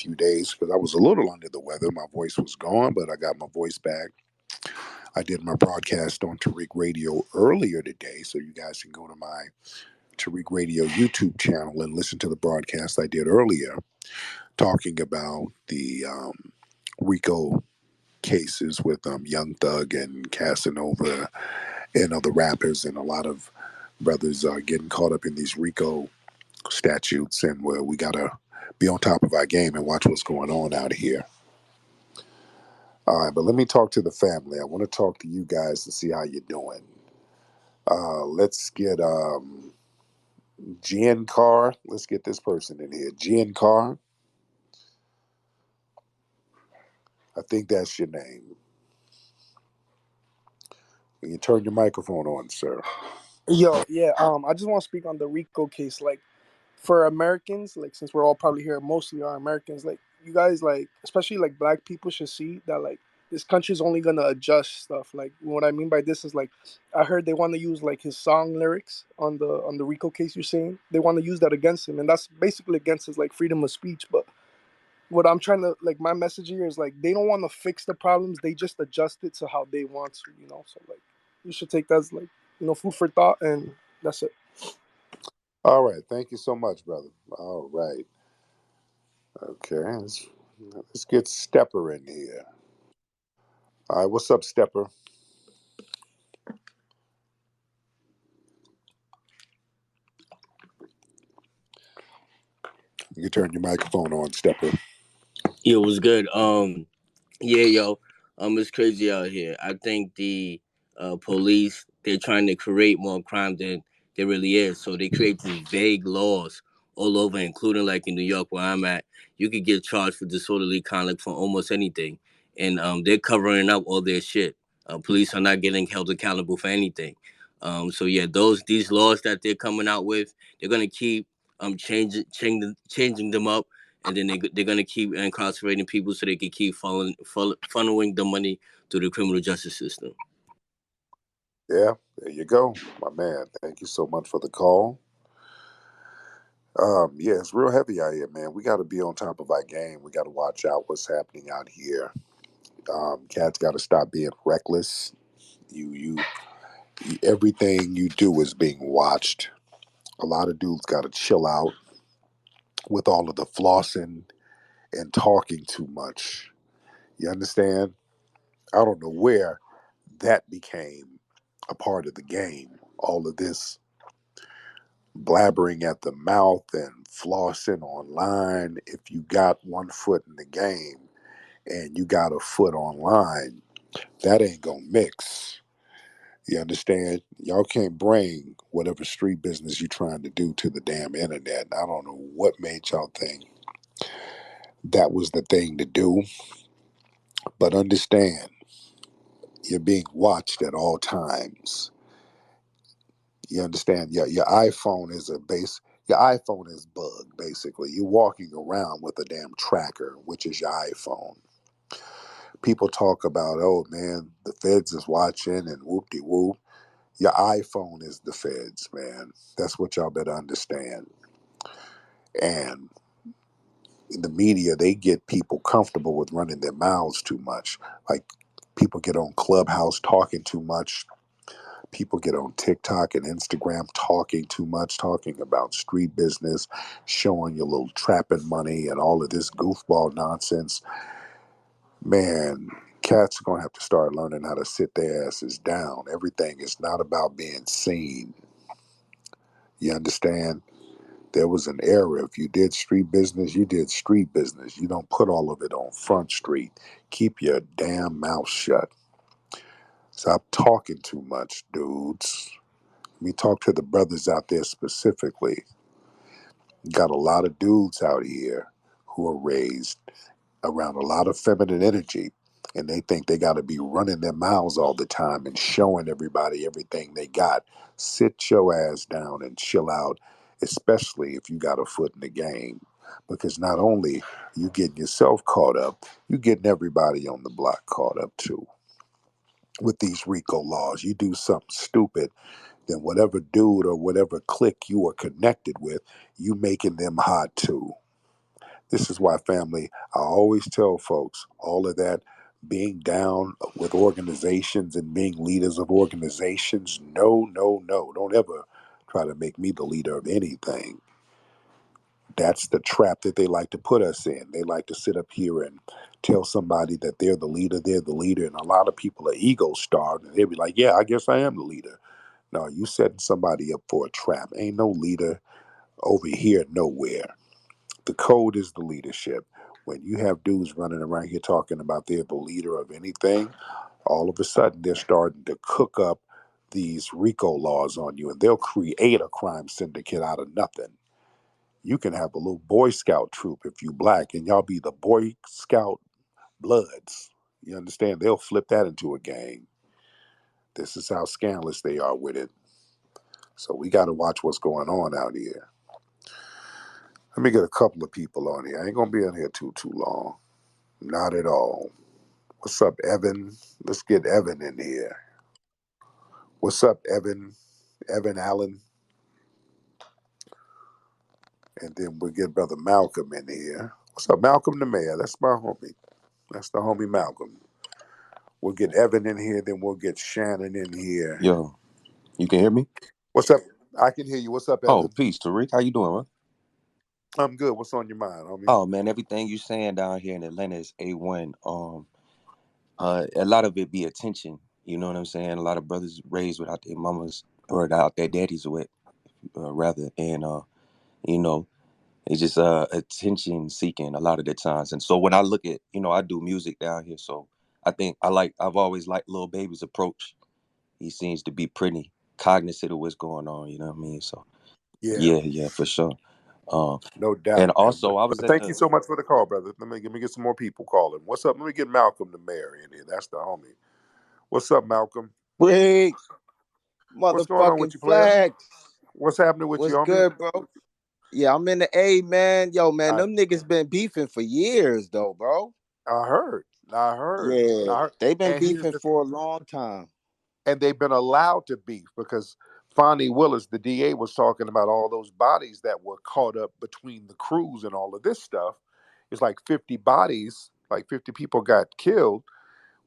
few days because I was a little under the weather. My voice was gone, but I got my voice back. I did my broadcast on Tariq Radio earlier today, so you guys can go to my Tariq Radio YouTube channel and listen to the broadcast I did earlier, talking about the Rico cases with Young Thug and Casanova and other rappers, and a lot of brothers are getting caught up in these Rico statutes, and where we gotta be on top of our game and watch what's going on out here. All right, but let me talk to the family. I want to talk to you guys to see how you're doing. Let's get Jen Carr. Let's get this person in here. Jen Carr. I think that's your name. Can you turn your microphone on, sir? Yo, yeah. I just want to speak on the Rico case. Like, for Americans, like since we're all probably here, mostly are Americans. Like, you guys, like especially like Black people, should see that like this country's only gonna adjust stuff. Like, what I mean by this is like, I heard they want to use like his song lyrics on the Rico case. You're saying they want to use that against him, and that's basically against his like freedom of speech. But what I'm trying to like, my message here is like they don't want to fix the problems. They just adjust it to how they want to. So like you should take that as like food for thought, and that's it. All right. Thank you so much, brother. All right. Okay. Let's get Stepper in here. All right. What's up, Stepper? You can turn your microphone on, Stepper. Yo, what's good? Yeah, yo, it's crazy out here. I think the police, they're trying to create more crime than there really is. So they create these vague laws all over, including like in New York where I'm at. You could get charged for disorderly conduct for almost anything, and they're covering up all their shit. Police are not getting held accountable for anything. So yeah, these laws that they're coming out with, they're gonna keep changing them up, and then they're gonna keep incarcerating people so they can keep funneling the money to the criminal justice system. Yeah, there you go, my man. Thank you so much for the call. Yeah, it's real heavy out here, man. We got to be on top of our game. We got to watch out what's happening out here. Cats got to stop being reckless. You, everything you do is being watched. A lot of dudes got to chill out with all of the flossing and talking too much. You understand? I don't know where that became a part of the game. All of this blabbering at the mouth and flossing online. If you got one foot in the game and you got a foot online, that ain't gonna mix. You understand? Y'all can't bring whatever street business you're trying to do to the damn internet. I don't know what made y'all think that was the thing to do, but understand you're being watched at all times. You understand? Your iPhone is a base. Your iPhone is bugged. Basically, you're walking around with a damn tracker, which is your iPhone. People talk about, oh man, the feds is watching and whoop de whoop. Your iPhone is the feds, man. That's what y'all better understand. And in the media, they get people comfortable with running their mouths too much. Like people get on Clubhouse talking too much. People get on TikTok and Instagram talking too much, talking about street business, showing your little trapping money and all of this goofball nonsense. Man, cats are going to have to start learning how to sit their asses down. Everything is not about being seen. You understand? There was an era. If you did street business, you did street business. You don't put all of it on Front Street. Keep your damn mouth shut. Stop talking too much, dudes. Let me talk to the brothers out there specifically. Got a lot of dudes out here who are raised around a lot of feminine energy, and they think they got to be running their mouths all the time and showing everybody everything they got. Sit your ass down and chill out, especially if you got a foot in the game. Because not only you getting yourself caught up, you getting everybody on the block caught up too. With these RICO laws, you do something stupid, then whatever dude or whatever clique you are connected with, you making them hot too. This is why, family, I always tell folks all of that being down with organizations and being leaders of organizations. No, no, no. Don't ever try to make me the leader of anything. That's the trap that they like to put us in. They like to sit up here and tell somebody that they're the leader. And a lot of people are ego starved and they'll be like, yeah, I guess I am the leader. No, you setting somebody up for a trap. Ain't no leader over here nowhere. The code is the leadership. When you have dudes running around here talking about they're the leader of anything, all of a sudden they're starting to cook up these RICO laws on you and they'll create a crime syndicate out of nothing. You can have a little Boy Scout troop if you black and y'all be the Boy Scout Bloods. You understand? They'll flip that into a gang. This is how scandalous they are with it. So we got to watch what's going on out here. Let me get a couple of people on here. I ain't gonna be on here too long. Not at all. What's up, Evan? Let's get Evan in here. What's up, Evan? Evan Allen. And then we'll get Brother Malcolm in here. What's up, Malcolm the Mayor? That's my homie. That's the homie Malcolm. We'll get Evan in here, then we'll get Shannon in here. Yo, you can hear me? What's up? I can hear you. What's up, Oh, Evan? peace, Tariq. How you doing, man? I'm good. What's on your mind, homie? Oh man, everything you saying down here in Atlanta is A1. A lot of it be attention. You know what I'm saying? A lot of brothers raised without their mamas or without their daddies with, rather, and you know, it's just attention seeking a lot of the times. And so when I look at, I do music down here, so I've always liked Lil Baby's approach. He seems to be pretty cognizant of what's going on. You know what I mean? So Yeah, yeah, for sure. Um, no and doubt, man. also I was at Thank you the so much for the call, brother. Let me get some more people calling. What's up? Let me get Malcolm the Mayor in here. That's the homie. What's up, Malcolm? Wait, What's going on with motherfucking you, player? flags. What's happening with you, What's homie? good, bro? Yeah, I'm in the A, man. Yo, man, I them niggas been beefing for years, though, bro. I heard. I heard. Yeah, I heard. they been And here's beefing the for a long time. and they've been allowed to beef because Fonnie Willis, the DA, was talking about all those bodies that were caught up between the crews and all of this stuff. It's like 50 bodies, like 50 people got killed.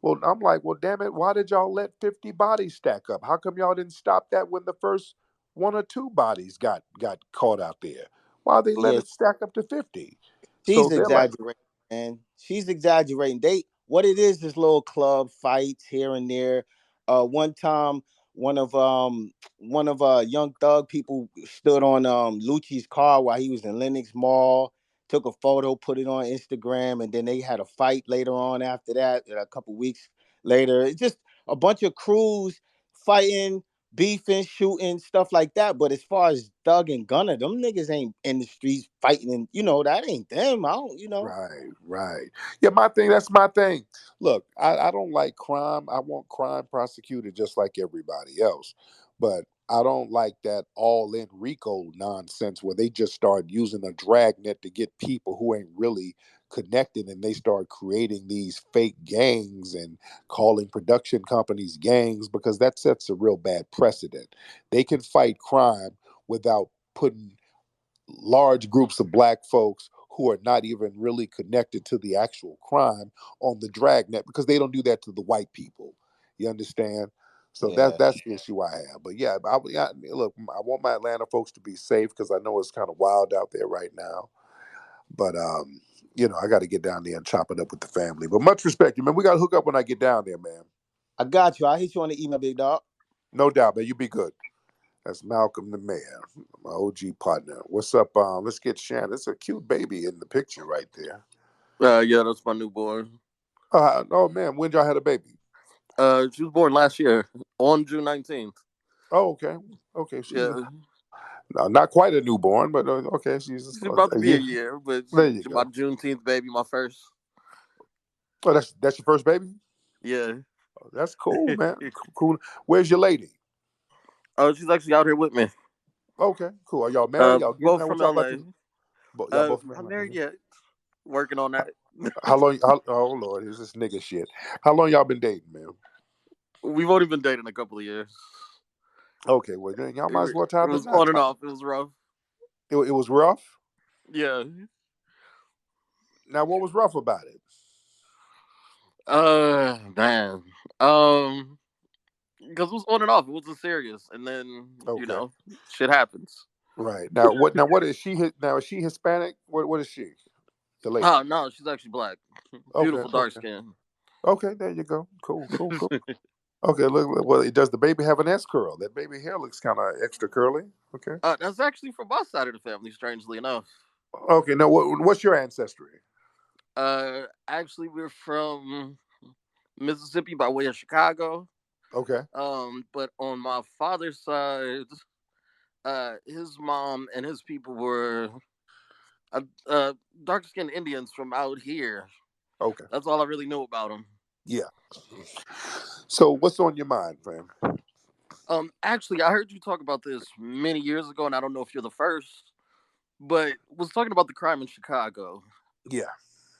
Well, I'm like, well, damn it, why did y'all let 50 bodies stack up? How come y'all didn't stop that when the first one or two bodies got caught out there? Why they let Yeah, it stack up to 50? So she's they're like, exaggerating, man. She's exaggerating. What it is little club fights here and there. One time, one of Young Thug people stood on Lucci's car while he was in Lenox Mall, took a photo, put it on Instagram, and then they had a fight later on after that, a couple weeks later. It's just a bunch of crews fighting, beefing, shooting, stuff like that. But as far as Thug and Gunner, them niggas ain't in the streets fighting, and that ain't them. I don't. right, right. Yeah, that's my thing. Look, I don't like crime. I want crime prosecuted just like everybody else. But I don't like that all in RICO nonsense where they just start using a dragnet to get people who ain't really connected and they start creating these fake gangs and calling production companies gangs because that sets a real bad precedent. They can fight crime without putting large groups of black folks who are not even really connected to the actual crime on the dragnet because they don't do that to the white people. You understand? So Yeah. that's the issue I have. But yeah, look, I want my Atlanta folks to be safe because I know it's kind of wild out there right now. But I got to get down there and chop it up with the family. But much respect, man. We got to hook up when I get down there, man. I got you. I'll hit you on the email, big dog. No doubt, man. You be good. That's Malcolm the Mayor, my OG partner. What's up? Let's get Shannon. It's a cute baby in the picture right there. Yeah, that's my newborn. Oh man, when y'all had a baby? She was born last year on June 19th. Oh, okay, okay. She's Yeah, not quite a newborn, but okay, she's she's about to a be a year. year, but There you she's my go. Juneteenth baby, my first. Oh, that's your first baby. Yeah. Oh, that's cool, man. Cool. Where's your lady? Oh, she's actually out here with me. Okay, cool. Are y'all married? Y'all getting Both there? What from y'all about LA. to? Y'all both Not married? married yet. Working on that. How long? Oh Lord, is this nigga shit? How long y'all been dating, man? We've only been dating a couple of years. Okay, well then y'all might as It, well it tie the was knot. on and off. It was rough. It was rough. Yeah. Now, what was rough about it? Man. Because it was on and off. It wasn't serious, and then Okay. shit happens. Right. Now, what? Now, what is she? Now, is she Hispanic? What is she? The lady. Oh no, she's actually black. Okay. Beautiful dark Okay. skin. Okay. There you go. Cool. Cool. Cool. Okay. Well, does the baby have an S curl? That baby hair looks kind of extra curly. Okay. That's actually from my side of the family, strangely enough. Okay. Now, what's your ancestry? Actually, we're from Mississippi by way of Chicago. Okay. But on my father's side, his mom and his people were uh, uh dark skinned Indians from out here. Okay. That's all I really knew about them. Yeah. So, what's on your mind, fam? Actually, I heard you talk about this many years ago, and I don't know if you're the first, but was talking about the crime in Chicago Yeah.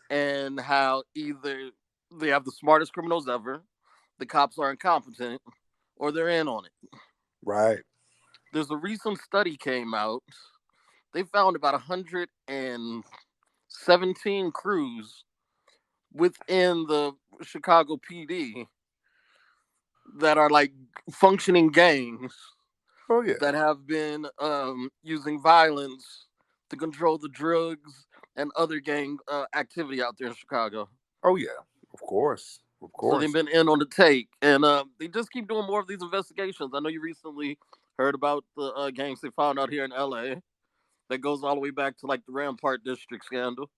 and how either they have the smartest criminals ever, the cops are incompetent, or they're in on it. Right. There's a recent study came out. They found about 117 crews within the Chicago PD that are like functioning gangs Oh yeah. that have been using violence to control the drugs and other gang activity out there in Chicago. Oh yeah. Of course. Of So they've course. been in on the take, and they just keep doing more of these investigations. I know you recently heard about the gangs they found out here in LA that goes all the way back to like the Rampart District scandal.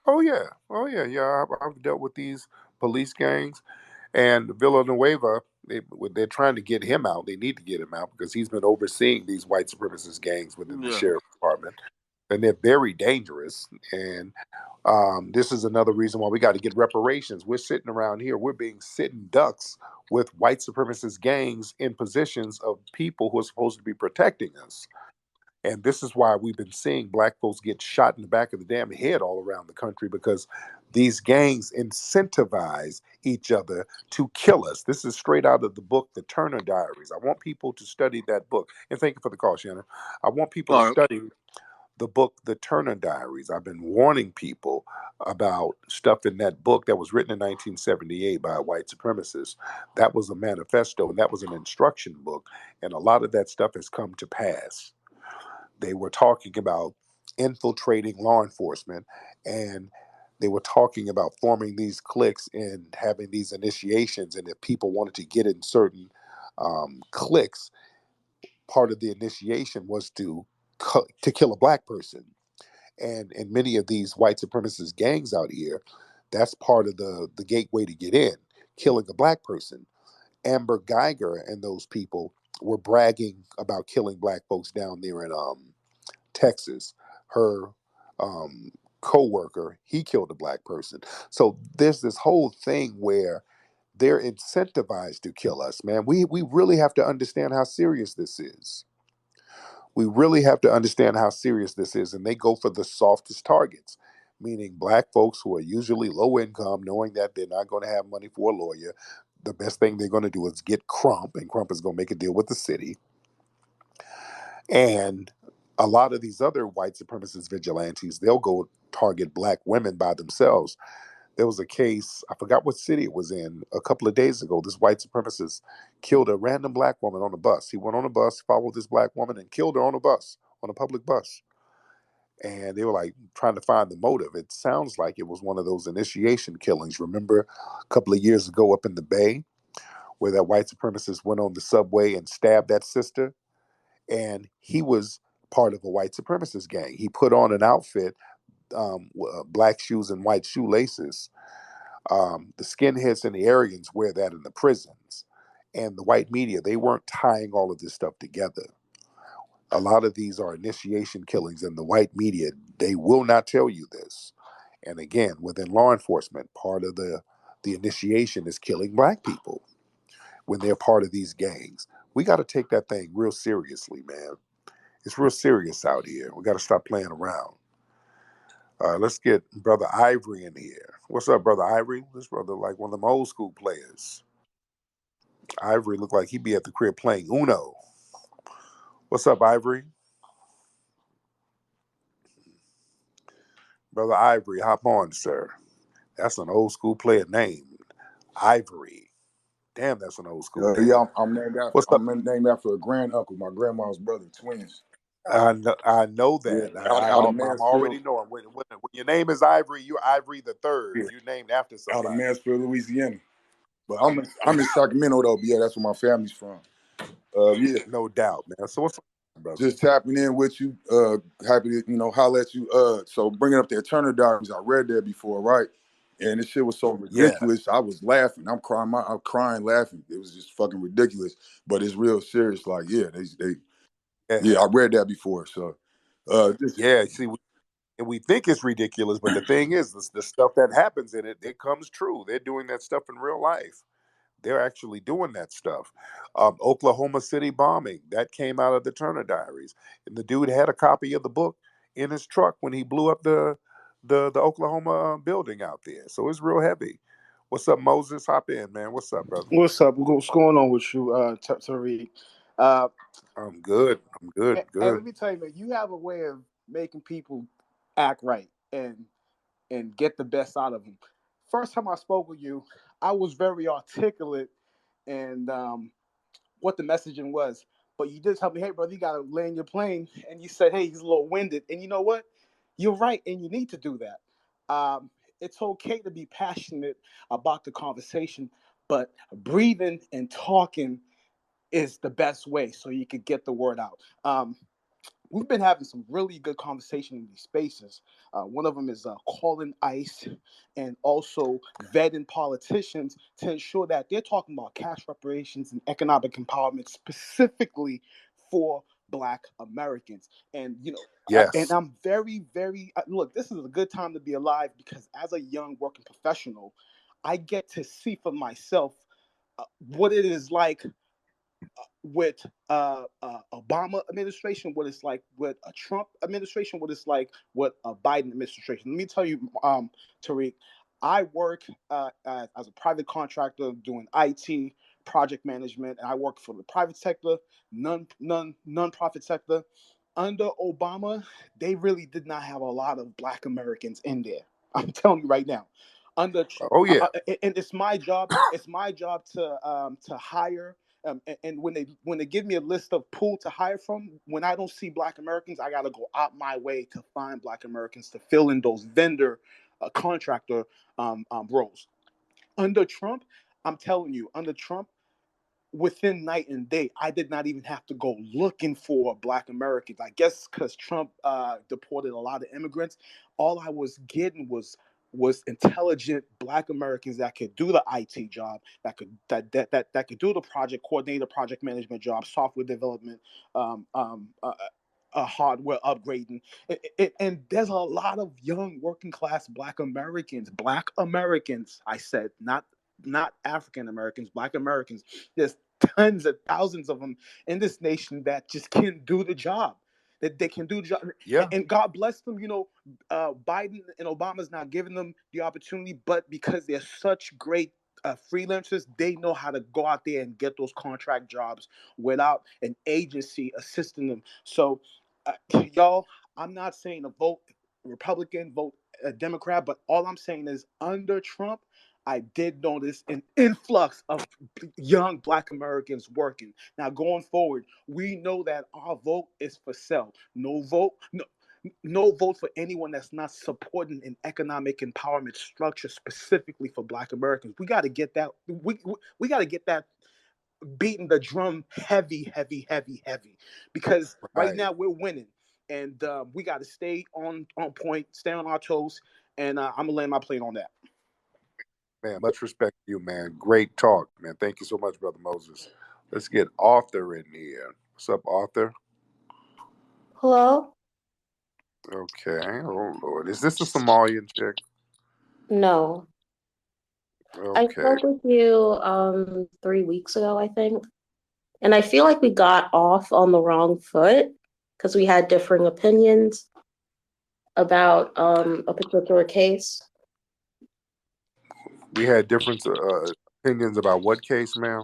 Oh yeah. Oh yeah. Yeah. I've dealt with these police gangs. And Villanueva, they're trying to get him out. They need to get him out because he's been overseeing these white supremacist gangs within the Yeah. sheriff's department. And they're very dangerous. And this is another reason why we got to get reparations. We're sitting around here, we're being sitting ducks with white supremacist gangs in positions of people who are supposed to be protecting us. And this is why we've been seeing black folks get shot in the back of the damn head all around the country because these gangs incentivize each other to kill us. This is straight out of the book, The Turner Diaries. I want people to study that book. And thank you for the call, Shannon. I want people to All right. study the book, The Turner Diaries. I've been warning people about stuff in that book that was written in 1978 by a white supremacist. That was a manifesto and that was an instruction book. And a lot of that stuff has come to pass. They were talking about infiltrating law enforcement and they were talking about forming these cliques and having these initiations. And if people wanted to get in certain cliques, part of the initiation was to kill a black person. And in many of these white supremacist gangs out here, that's part of the gateway to get in, killing a black person. Amber Geiger and those people were bragging about killing black folks down there in Texas. Her um, co-worker, he killed a black person. So there's this whole thing where they're incentivized to kill us, man. We really have to understand how serious this is. We really have to understand how serious this is, and they go for the softest targets, meaning black folks who are usually low income, knowing that they're not going to have money for a lawyer. The best thing they're going to do is get Crump, and Crump is going to make a deal with the city. And a lot of these other white supremacist vigilantes, they'll go target black women by themselves. There was a case, I forgot what city it was in, a couple of days ago. This white supremacist killed a random black woman on a bus. He went on a bus, followed this black woman, and killed her on a bus, on a public bus. And they were like trying to find the motive. It sounds like it was one of those initiation killings. Remember a couple of years ago up in the Bay where that white supremacist went on the subway and stabbed that sister? And he was part of a white supremacist gang. He put on an outfit, black shoes and white shoelaces. The skinheads and the Aryans wear that in the prisons. And the white media, they weren't tying all of this stuff together. A lot of these are initiation killings, and the white media, they will not tell you this. And again, within law enforcement, part of the initiation is killing black people when they're part of these gangs. We got to take that thing real seriously, man. It's real serious out here. We got to stop playing around. Let's get Brother Ivory in here. What's up, Brother Ivory? This brother like one of them old school players. Ivory looked like he'd be at the crib playing Uno. What's up, Ivory? Brother Ivory, hop on, sir. That's an old school player name. Ivory. Damn, that's an old school name. Yeah, I'm named after. What's up? Named after a grand uncle, my grandma's brother, twins. I know Yeah, that. out of I'm already Mansfield. knowing. When your name is Ivory, you're Ivory the Third. Yeah, You're named after out of somebody. Mansfield, Louisiana. But I'm in Sacramento though. But yeah, that's where my family's from. Yeah, No doubt, man. So what's up, brother? just tapping in with you. Happy to holler at you. So bringing up that Turner Diaries, I read that before, right? And this shit was so Yeah, ridiculous. I was laughing. I'm crying, laughing. It was just fucking ridiculous. But it's real serious. Like, yeah, yeah, I read that before. So, just yeah. See, we think it's ridiculous, but the thing is, the stuff that happens in it, it comes true. They're doing that stuff in real life. They're actually doing that stuff. Oklahoma City bombing, that came out of the Turner Diaries, and the dude had a copy of the book in his truck when he blew up the Oklahoma building out there. So it's real heavy. What's up, Moses? Hop in, man. What's up, brother? What's up? What's going on with you, Tariq? Uh, I'm good. I'm good. and Good. let me tell you, man, you have a way of making people act right and get the best out of them. First time I spoke with you, I was very articulate and what the messaging was. But you did tell me, hey, brother, you got to land your plane. And you said, hey, he's a little winded. And you know what? You're right, and you need to do that. It's okay to be passionate about the conversation, but breathing and talking is the best way so you could get the word out. We've been having some really good conversation in these spaces. One of them is calling ICE and also vetting politicians to ensure that they're talking about cash reparations and economic empowerment specifically for Black Americans. And and Yes. I'm very, very look. This is a good time to be alive because as a young working professional, I get to see for myself what it is like with Obama administration, what it's like with a Trump administration, what it's like with a Biden administration. Let me tell you, Tariq, I work as a private contractor doing IT project management, and I work for the private sector, non-profit sector. Under Obama, they really did not have a lot of Black Americans in there. I'm telling you right now. Under Oh yeah. and it's my job. It's my job to hire and when they give me a list of pool to hire from, when I don't see Black Americans, I got to go out my way to find Black Americans to fill in those vendor contractor roles. Under Trump, I'm telling you, under Trump, within night and day, I did not even have to go looking for Black Americans. I guess because Trump deported a lot of immigrants, all I was getting was intelligent Black Americans that could do the IT job, that could do the project coordinator, project management job, software development, um, um, uh, hardware upgrading, and there's a lot of young working class Black Americans. I said not African Americans, Black Americans. There's tons of thousands of them in this nation that just can't do the job. That they can do the job, Yeah. and God bless them. Biden and Obama's not giving them the opportunity, but because they're such great freelancers, they know how to go out there and get those contract jobs without an agency assisting them. So, y'all, I'm not saying to vote Republican, vote Democrat, but all I'm saying is under Trump, I did notice an influx of young Black Americans working. Now, going forward, we know that our vote is for sale. No vote for anyone that's not supporting an economic empowerment structure specifically for Black Americans. We got to get that. We got to get that beating the drum heavy, heavy, heavy, heavy. Because right Right. now we're winning, and we got to stay on point, stay on our toes. And I'm gonna land my plane on that. Man, much respect to you, man. Great talk, man. Thank you so much, Brother Moses. Let's get Arthur in here. What's up, Arthur? Hello? Okay. Oh Lord. Is this a Somalian chick? No. I Okay. spoke with you 3 weeks ago, I think. And I feel like we got off on the wrong foot because we had differing opinions about a particular case. We had different opinions about what case, ma'am?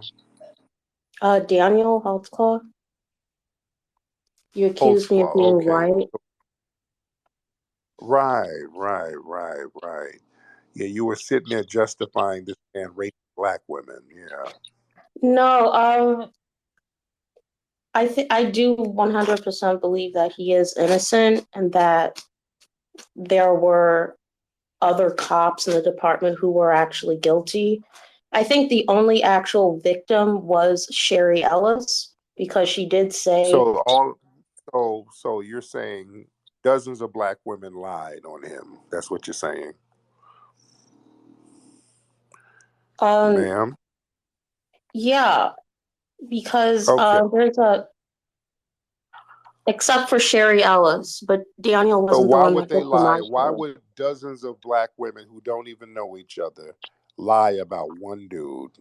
Daniel Holtzclaw, you accused me of Holtzclaw. being Okay. white. Right. Yeah, you were sitting there justifying this man raping black women. Yeah. No, I do 100% believe that he is innocent and that there were other cops in the department who were actually guilty. I think the only actual victim was Sherry Ellis because she did say, So all so you're saying dozens of black women lied on him. That's what you're saying, um, ma'am. yeah, because Okay. there's a except for Sherry Ellis, but Daniel So wasn't the why one would that they lie? victimized Why her. would dozens of black women who don't even know each other lie about one dude?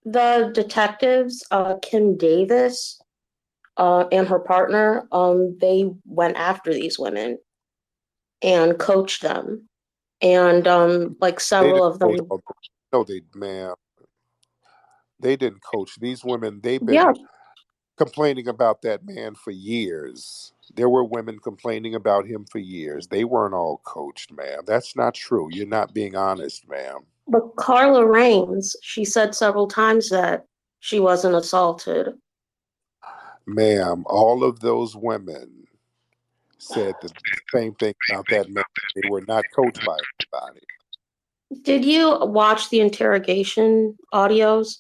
The detectives, Kim Davis, and her partner, they went after these women and coached them, and like They several didn't of coach them, all. No, ma'am. They didn't coach these women. They've yeah, been complaining about that man for years. There were women complaining about him for years. They weren't all coached, ma'am. That's not true. You're not being honest, ma'am. but Carla Raines, she said several times that she wasn't assaulted. Ma'am, all of those women said the same thing about that man. They were not coached by anybody. Did you watch the interrogation audios?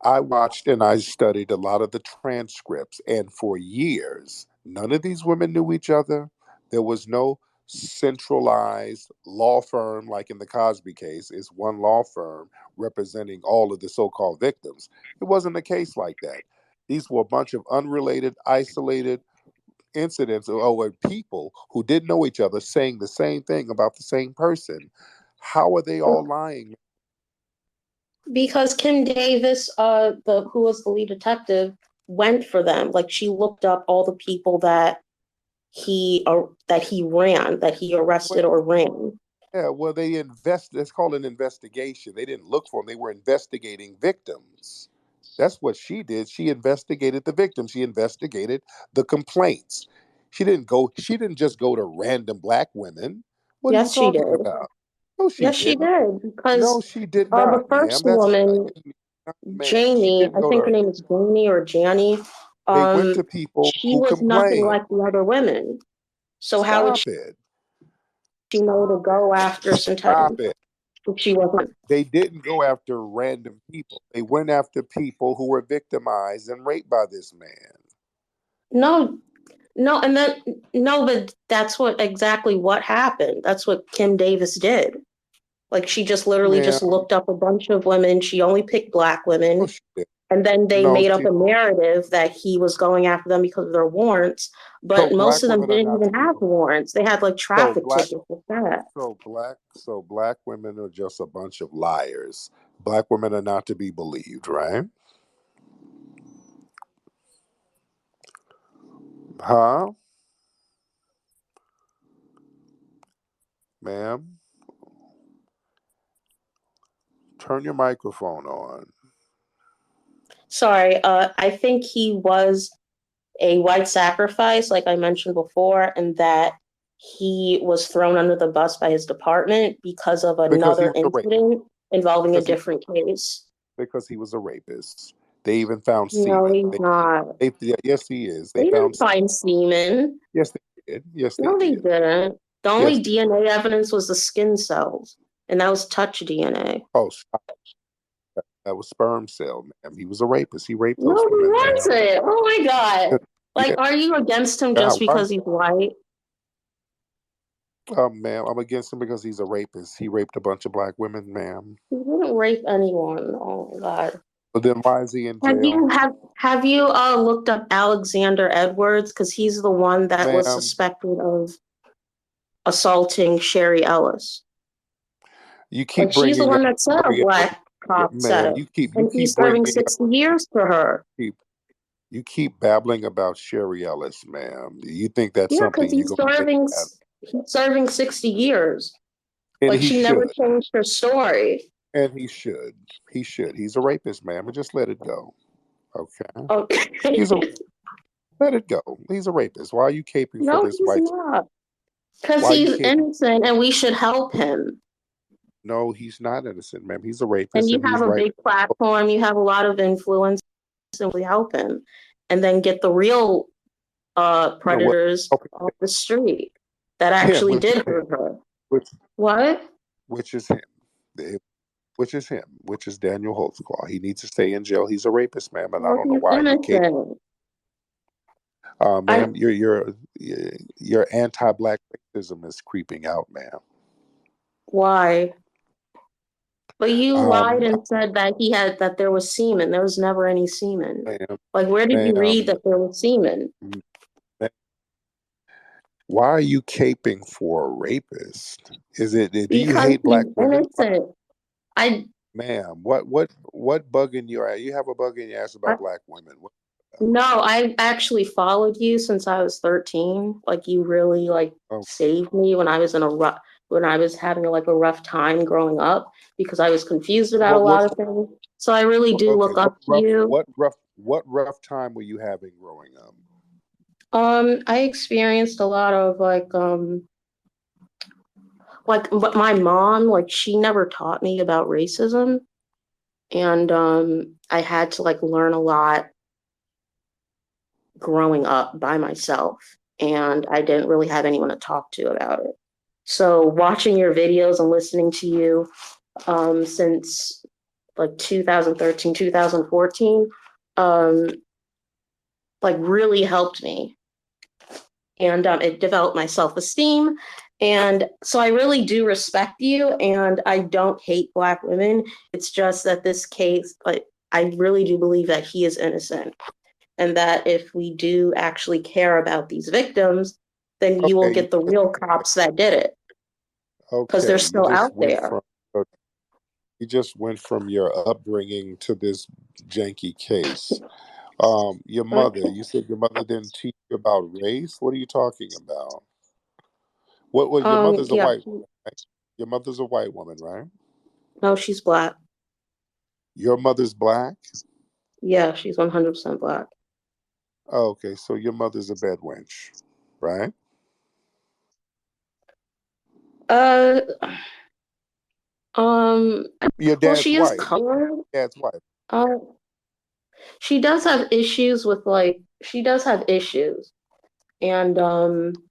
I watched and I studied a lot of the transcripts, and for years, none of these women knew each other. There was no centralized law firm like in the Cosby case, is one law firm representing all of the so called victims. It wasn't a case like that. These were a bunch of unrelated, isolated incidents or people who didn't know each other saying the same thing about the same person. How are they all lying? Because Kim Davis, the who was the lead detective, went for them. Like she looked up all the people that he ran, that he arrested or ran. Yeah, well, they invest. That's called an investigation. They didn't look for them. They were investigating victims. That's what she did. She investigated the victims. She investigated the complaints. She didn't go. She didn't just go to random black women. What are you Yes, she talking did. about? No, she Yes, she didn't. did. No, Because she did the not, ma'am. first That's woman, ma'am. She Janie, didn't I go think her to. name is Janie or Janie, They went to people she who was nothing complained. like the other women. So how would Stop it. she know to go after Stop Centennial it. if she wasn't? They didn't go after random people. They went after people who were victimized and raped by this man. No, no, and then no, but that's what exactly what happened. That's what Kim Davis did. Like she just literally Ma'am, just looked up a bunch of women. She only picked black no, women. she didn't. And then they No, made up she. a narrative that he was going after them because of their warrants. So But most black of them women are didn't not to even be. have warrants. They had like So traffic black. tickets with that. So black women are just a bunch of liars. Black women are not to be believed, right? Huh, ma'am? Turn your microphone on. Sorry, I think he was a white sacrifice, like I mentioned before, and that he was thrown under the bus by his department because of Because he another was a rapist. incident involving a Because he different case. because he was a rapist. They even found No, semen. he's not. Yeah, yes, he is. They They found. didn't find semen. Yes, they did. Yes, they No, they did. didn't. The Yes. only DNA evidence was the skin cells, and that was touch DNA. Oh, stop. That was sperm cell, ma'am. He was a rapist. He raped No, those he women, ma'am. wasn't. Oh my god. Yeah. Like, are you against him Yeah. just Why? because he's white? Ma'am, I'm against him because he's a rapist. He raped a bunch of black women, ma'am. He didn't rape anyone. Oh my god. But then why is he in Have you jail, have you looked up Alexander Edwards? Because he's the one that was ma'am? suspected of assaulting Sherry Ellis. You Like keep she's the bringing up one that said a Sherry Ellis, black cop said ma'am. it, You and he's keep serving bringing up 60 years for her. keep you keep babbling about Sherry Ellis, ma'am. You think that's Yeah, because something you're gonna make that? he's serving 60 years. And Like he she never should. changed her story. And he should. He should. He's a rapist, ma'am. And just let it go. Okay. Okay. He's a Let it go. He's a rapist. Why are you caping for No, this he's white? not. Because Why are you he's caping? innocent and we should help him. No, he's not innocent, ma'am. He's a And rapist, you and have he's a right. big platform, you have a lot of influence, and we help him. And then get the real No, what? predators Okay, off the street that him, actually which is did him, hurt her. which, What? which is him, which is him, which is Daniel Holtzclaw. He needs to stay in jail. He's a rapist, ma'am, and I Well, don't know he's why you cape. innocent. I Ma'am, your anti-black racism is creeping out, ma'am. why? But you lied Um, and said that there was semen. There was never any semen. ma'am, Like, where did you read ma'am, that there was semen? why are you caping for a rapist? Is it? Do you Because hate he's black women? innocent. I, Ma'am, what bug in your ass? You have a bug in your ass I about black women. What no, I actually followed you since I was 13. Like, you really like about? saved me when I was when I was having like a rough time growing up because I was confused about a What lot of things. So I really do okay, look up to you. what rough time were you having growing up? I experienced a lot of but my mom, like, she never taught me about racism, and I had to like learn a lot growing up by myself, and I didn't really have anyone to talk to about it. So watching your videos and listening to you since like 2013, 2014, um, like really helped me, and it developed my self-esteem. And so I really do respect you, and I don't hate Black women. It's just that this case, like, I really do believe that he is innocent, and that if we do actually care about these victims, then you will Okay, get the real cops that did it, because they're okay, still out there. you just went from your upbringing to this janky case. Your mother, you said your mother didn't teach you about race. What are you talking about? What was your mother's a Yeah, white woman, right? Your mother's a white woman, right? no, she's Black. Your mother's black? Yeah, she's 100% Black. Oh, okay, so your mother's a bed wench, right? Uh, um, Your well, dad's she is white. colored. Dad's white. Uh, she does have issues with she does have issues, and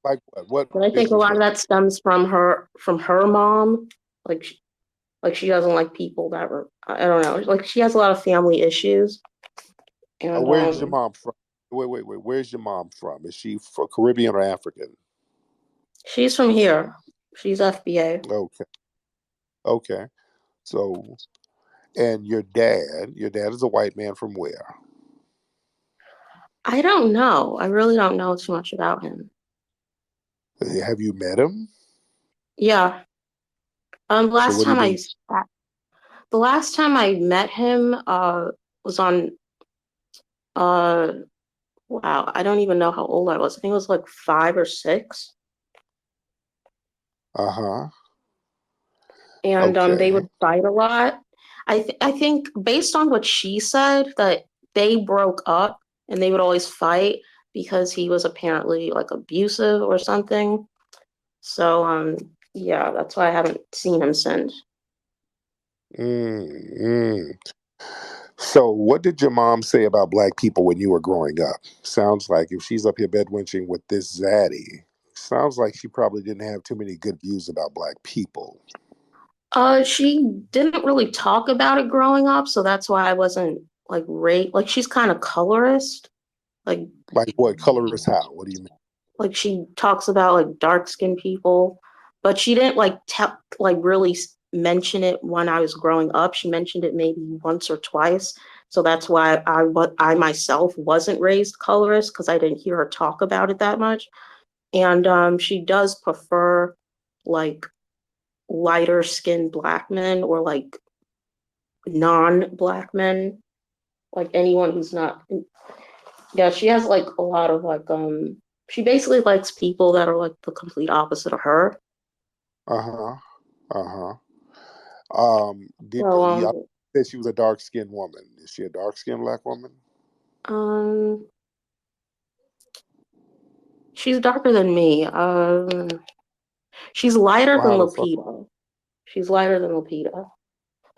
Like what? What but I think a issues lot of does that stems from her mom. Like, she doesn't like people that were, I don't know. Like, she has a lot of family issues, and where's your mom from? Wait. Where's your mom from? Is she for Caribbean or African? she's from here. She's FBA. Okay. Okay. So, and your dad is a white man from where? I don't know. I really don't know too much about him. Have you met him? Yeah. So what do you mean? The last time I met him was on uh wow, I don't even know how old I was. I think it was like 5 or 6. Uh-huh. And they Okay. would fight a lot. I think based on what she said that they broke up and they would always fight because he was apparently like abusive or something. So yeah, that's why I haven't seen him since. Mm. So what did your mom say about black people when you were growing up? Sounds like if she's up here bedwenching with this zaddy, sounds like she probably didn't have too many good views about black people. She didn't really talk about it growing up, so that's why I wasn't like like she's kind of colorist. Like Like what? Colorist how? What do you mean? she talks about like dark skinned people, but she didn't like really mention it when I was growing up. She mentioned it maybe once or twice. So that's why I myself wasn't raised colorist, because I didn't hear her talk about it that much. And she does prefer like lighter skinned Black men, or like non-Black men, like anyone who's not. Yeah, she has like a lot of she basically likes people that are like the complete opposite of her. Uh-huh. Uh-huh. Did So you said she was a dark skinned woman? Is she a dark skinned black woman? um She's darker than me. She's lighter Well, than how the fuck? Lupita. She's lighter than Lupita.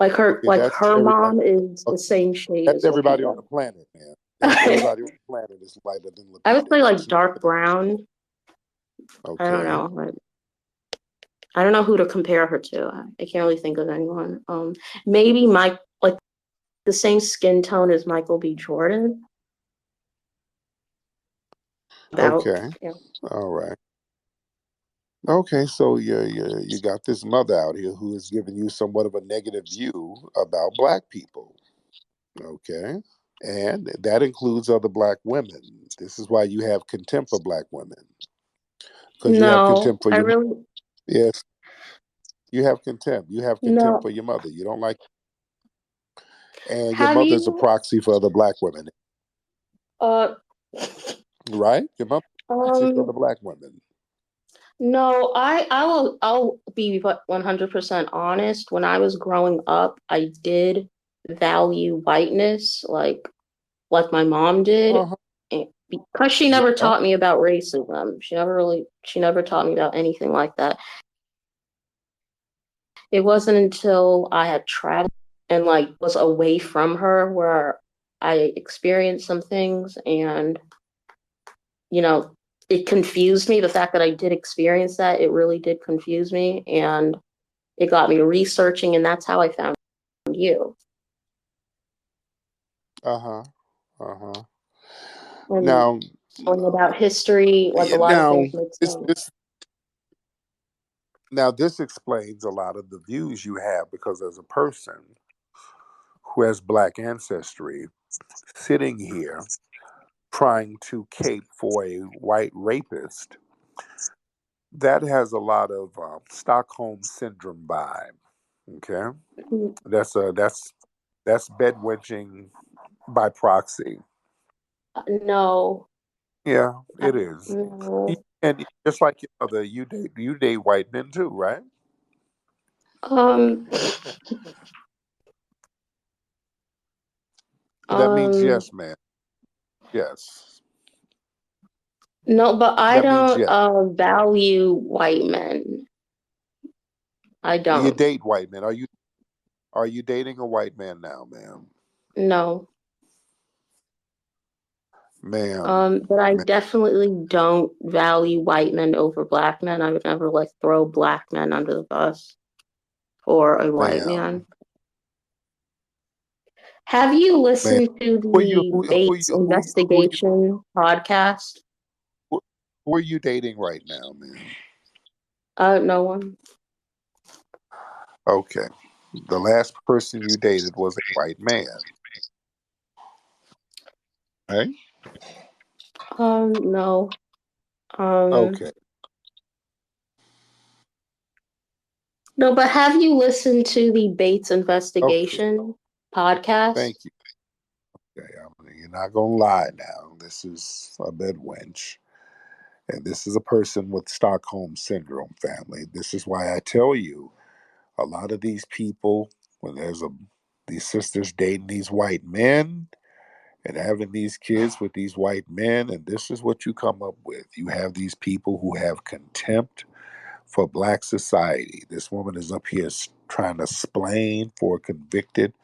Okay, Like that's her everybody. mom is the Okay, same shade that's as everybody on Lupita. the planet, man. That's everybody on the planet is lighter than I would Lupita. say like That's not dark brown. I don't okay. know. I don't know who to compare her to. I can't really think of anyone. Maybe Mike, like the same skin tone as Michael B. Jordan. About Okay. yeah. All right. Okay, so you got this mother out here who is giving you somewhat of a negative view about black people. Okay. And that includes other black women. This is why you have contempt for black women. Because you have No, contempt for I your really yes, you have contempt. You have contempt no. for your mother. You don't like and your Have mother's a you proxy for other black women, uh right? Your mother's a proxy for um other black women. no, I'll be 100% honest. When I was growing up, I did value whiteness like my mom did, Uh-huh. and because she never Yeah. taught me about racism. She never taught me about anything like that. It wasn't until I had traveled and like was away from her where I experienced some things, and you know, it confused me. The fact that I did experience that, it really did confuse me, and it got me researching, and that's how I found you. Uh-huh. Uh-huh. And Now knowing about history, like a lot of now things make this sense. this now this explains a lot of the views you have because as a person who has black ancestry sitting here trying to cape for a white rapist, that has a lot of Stockholm syndrome vibe. Okay, that's bedwetching by proxy. No, Yeah, I, it is. no. And just like your mother, you date white men too, right? Um, That means um, yes, man. Yes, no, but I that means don't yes. value white men. I You don't. date white men. Are you dating a white man now, ma'am? No. Ma'am, But I definitely don't value white men over black men. I would never like throw black men under the bus or a white ma'am, man. Have you ma'am. listened to the Bates Who you investigation podcast? who, who are you dating right now, ma'am? No one. Okay. The last person you dated was a white man, right? No. Um, Okay. no, but have you listened to the Bates Okay. investigation podcast? Thank you. Okay. You're not gonna lie now. This is a bed wench. And this is a person with Stockholm syndrome family. This is why I tell you a lot of these people, when these sisters dating these white men and having these kids with these white men, and this is what you come up with. You have these people who have contempt for black society. This woman is up here trying to explain for a convicted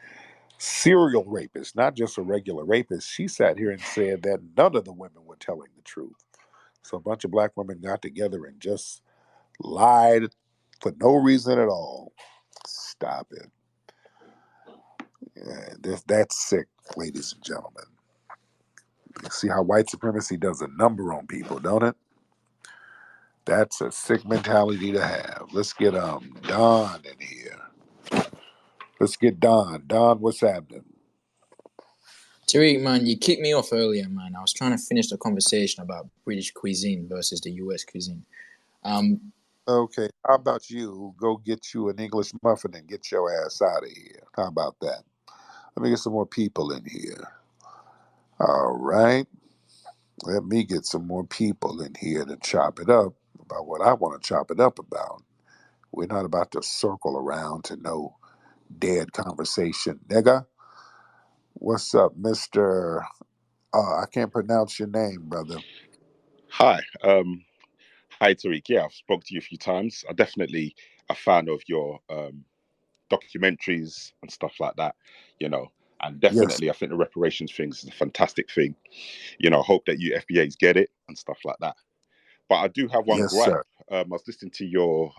serial rapist, not just a regular rapist. She sat here and said that none of the women were telling the truth. So a bunch of black women got together and just lied for no reason at all. Stop it. Yeah, that's sick, ladies and gentlemen. You see how white supremacy does a number on people, don't it? That's a sick mentality to have. Let's get Don in here. Let's get Don. Don, what's happening? Tariq, man, you kicked me off earlier, man. I was trying to finish the conversation about British cuisine versus the US cuisine. Okay, how about you go get you an English muffin and get your ass out of here? How about that? Let me get some more people in here. All right. Let me get some more people in here to chop it up about what I want to chop it up about. We're not about to circle around to no dead conversation, nigga. What's up, Mr. I can't pronounce your name, brother. Hi, hi Tariq. Yeah, I've spoke to you a few times. I'm definitely a fan of your documentaries and stuff like that. You know, and Yes, definitely I think the reparations thing is a fantastic thing. You know, hope that you FBAs get it and stuff like that. But I do have one yes, gripe. sir. I was listening to your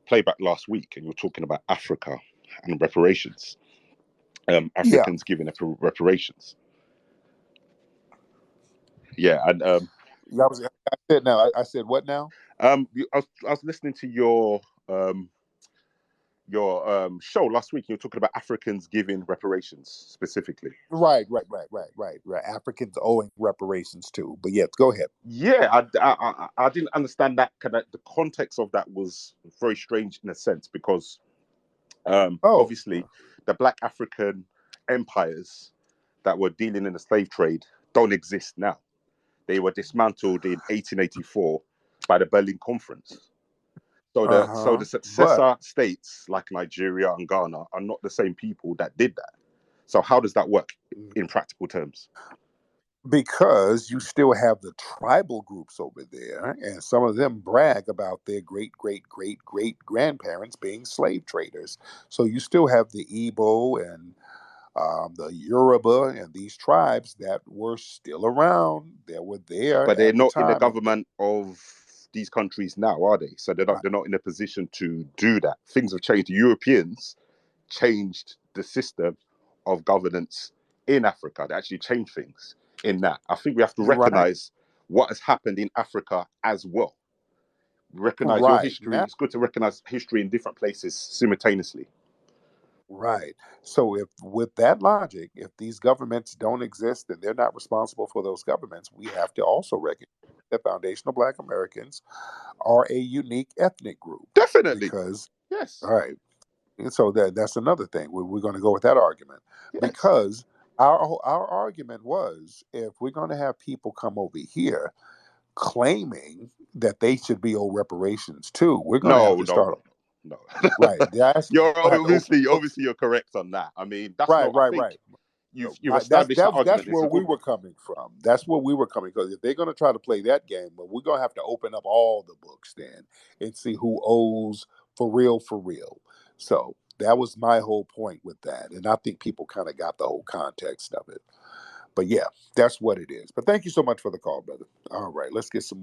playback last week, and you were talking about Africa and reparations. Yeah, Africans giving reparations. Yeah, and I said now. I said what now? I was listening to your show last week. You were talking about Africans giving reparations specifically. Right. Africans owing reparations too. But yes, go ahead. Yeah, I didn't understand that. The context of that was very strange in a sense because Oh, obviously the Black African empires that were dealing in the slave trade don't exist now. They were dismantled in 1884 by the Berlin Conference. So the but successor states like Nigeria and Ghana are not the same people that did that. So how does that work in practical terms? because you still have the tribal groups over there, and some of them brag about their great grandparents being slave traders. So you still have the Igbo and the Yoruba and these tribes that were still around, that were there But they're at the not in the time. And government of these countries now, are they? So right, they're not in a position to do that. Things have changed. The Europeans changed the system of governance in Africa. They actually changed things in that. I think we have to right, recognize what has happened in Africa as well. Recognize your right. history. Now, It's good to recognize history in different places simultaneously. right. So if with that logic, if these governments don't exist and they're not responsible for those governments, we have to also recognize that foundational Black Americans are a unique ethnic group Definitely. because, Yes. all right, and so that's another thing. We're going to go with that argument Yes. because our argument was if we're going to have people come over here claiming that they should be owed reparations too, we're going to have No, to no, start no, no, no. right. That's You're we'll have to open books. obviously you're correct on that. I mean, that's Right, not. I right, think right. So you've that's established that that's argument. It's where a we good were one. coming from. That's where we were coming because if they're going to try to play that game, well, we're going to have to open up all the books then and see who owes for real, for real. So that was my whole point with that, and I think people kind of got the whole context of it. But yeah, that's what it is. But thank you so much for the call, brother. All right, let's get some more.